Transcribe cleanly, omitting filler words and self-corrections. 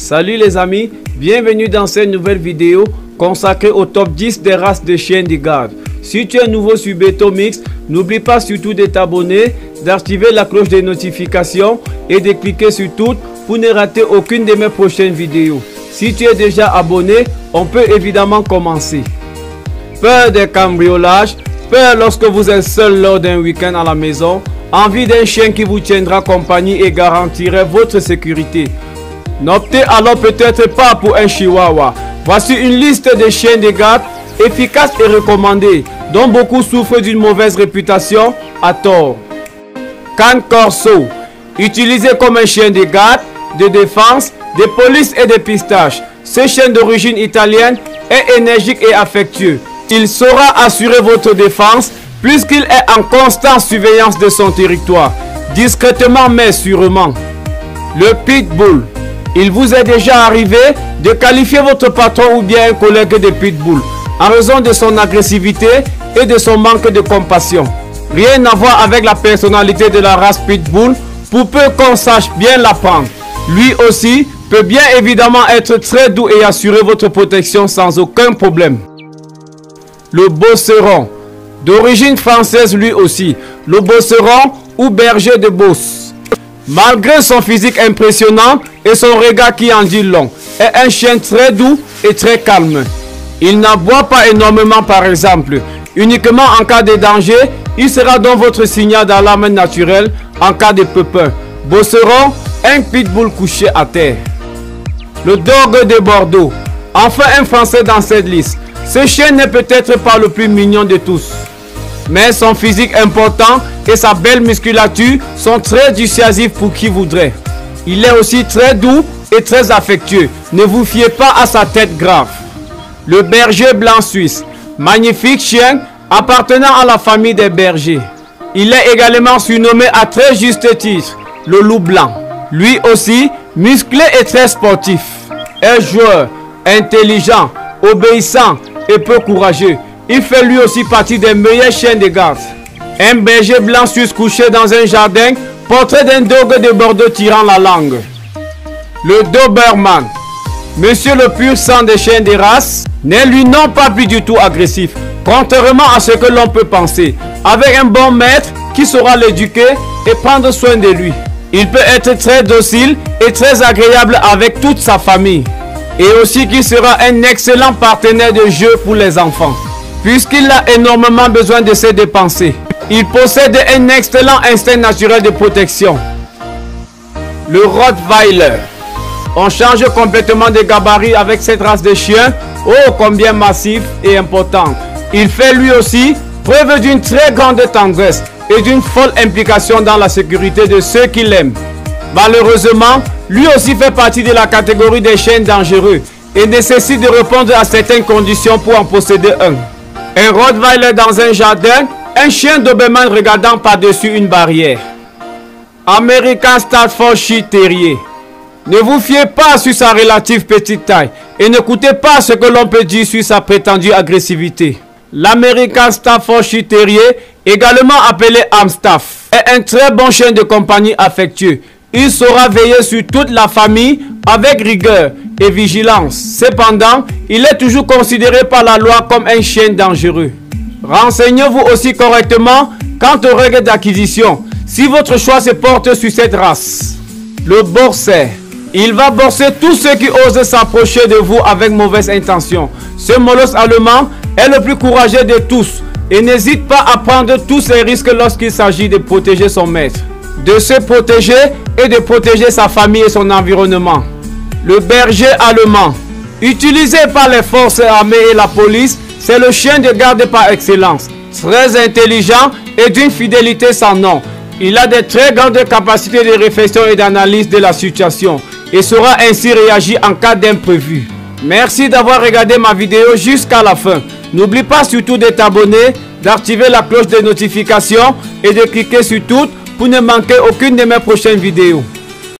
Salut les amis, bienvenue dans cette nouvelle vidéo consacrée au top 10 des races de chiens de garde. Si tu es nouveau sur Betomix, n'oublie pas surtout de t'abonner, d'activer la cloche de notification et de cliquer sur toutes pour ne rater aucune de mes prochaines vidéos. Si tu es déjà abonné, on peut évidemment commencer. Peur des cambriolages, peur lorsque vous êtes seul lors d'un week-end à la maison, envie d'un chien qui vous tiendra compagnie et garantirait votre sécurité. N'optez alors peut-être pas pour un chihuahua. Voici une liste de chiens de garde efficaces et recommandés, dont beaucoup souffrent d'une mauvaise réputation à tort. Cane Corso, utilisé comme un chien de garde, de défense, de police et de pistache. Ce chien d'origine italienne est énergique et affectueux. Il saura assurer votre défense puisqu'il est en constante surveillance de son territoire, discrètement mais sûrement. Le Pitbull. Il vous est déjà arrivé de qualifier votre patron ou bien un collègue de Pitbull en raison de son agressivité et de son manque de compassion. Rien à voir avec la personnalité de la race Pitbull pour peu qu'on sache bien l'apprendre. Lui aussi peut bien évidemment être très doux et assurer votre protection sans aucun problème. Le Bosseron, d'origine française lui aussi, le Bosseron ou berger de Beauce. Malgré son physique impressionnant et son regard qui en dit long, est un chien très doux et très calme. Il n'aboie pas énormément par exemple. Uniquement en cas de danger, il sera donc votre signal d'alarme naturel en cas de pépin. Bosseron, un pitbull couché à terre. Le Dogue de Bordeaux, enfin un français dans cette liste. Ce chien n'est peut-être pas le plus mignon de tous, mais son physique important et sa belle musculature sont très dissuasifs pour qui voudrait. Il est aussi très doux et très affectueux. Ne vous fiez pas à sa tête grave. Le berger blanc suisse, magnifique chien appartenant à la famille des bergers. Il est également surnommé à très juste titre, le loup blanc. Lui aussi, musclé et très sportif. Un joueur, intelligent, obéissant et peu courageux. Il fait lui aussi partie des meilleurs chiens de garde. Un berger blanc suisse couché dans un jardin, portrait d'un dogue de Bordeaux tirant la langue. Le Doberman, monsieur le pur sang des chiens de race, n'est lui non pas plus du tout agressif, contrairement à ce que l'on peut penser. Avec un bon maître qui saura l'éduquer et prendre soin de lui. Il peut être très docile et très agréable avec toute sa famille. Et aussi qui sera un excellent partenaire de jeu pour les enfants, puisqu'il a énormément besoin de se dépenser. Il possède un excellent instinct naturel de protection. Le Rottweiler. On change complètement de gabarit avec cette race de chien, oh combien massif et important. Il fait lui aussi preuve d'une très grande tendresse et d'une folle implication dans la sécurité de ceux qui l'aiment. Malheureusement, lui aussi fait partie de la catégorie des chiens dangereux et nécessite de répondre à certaines conditions pour en posséder un. Un Rottweiler dans un jardin, un chien Doberman regardant par-dessus une barrière. American Staffordshire Terrier. Ne vous fiez pas sur sa relative petite taille et n'écoutez pas ce que l'on peut dire sur sa prétendue agressivité. L'American Staffordshire Terrier, également appelé Amstaff, est un très bon chien de compagnie affectueux. Il saura veiller sur toute la famille avec rigueur et vigilance. Cependant, il est toujours considéré par la loi comme un chien dangereux. Renseignez-vous aussi correctement quant aux règles d'acquisition si votre choix se porte sur cette race. Le Boxer. Il va borser tous ceux qui osent s'approcher de vous avec mauvaise intention. Ce molosse allemand est le plus courageux de tous et n'hésite pas à prendre tous ses risques lorsqu'il s'agit de protéger son maître, de se protéger et de protéger sa famille et son environnement. Le berger allemand, utilisé par les forces armées et la police, c'est le chien de garde par excellence. Très intelligent et d'une fidélité sans nom. Il a de très grandes capacités de réflexion et d'analyse de la situation et saura ainsi réagir en cas d'imprévu. Merci d'avoir regardé ma vidéo jusqu'à la fin. N'oublie pas surtout de t'abonner, d'activer la cloche de notification et de cliquer sur toutes pour ne manquer aucune de mes prochaines vidéos.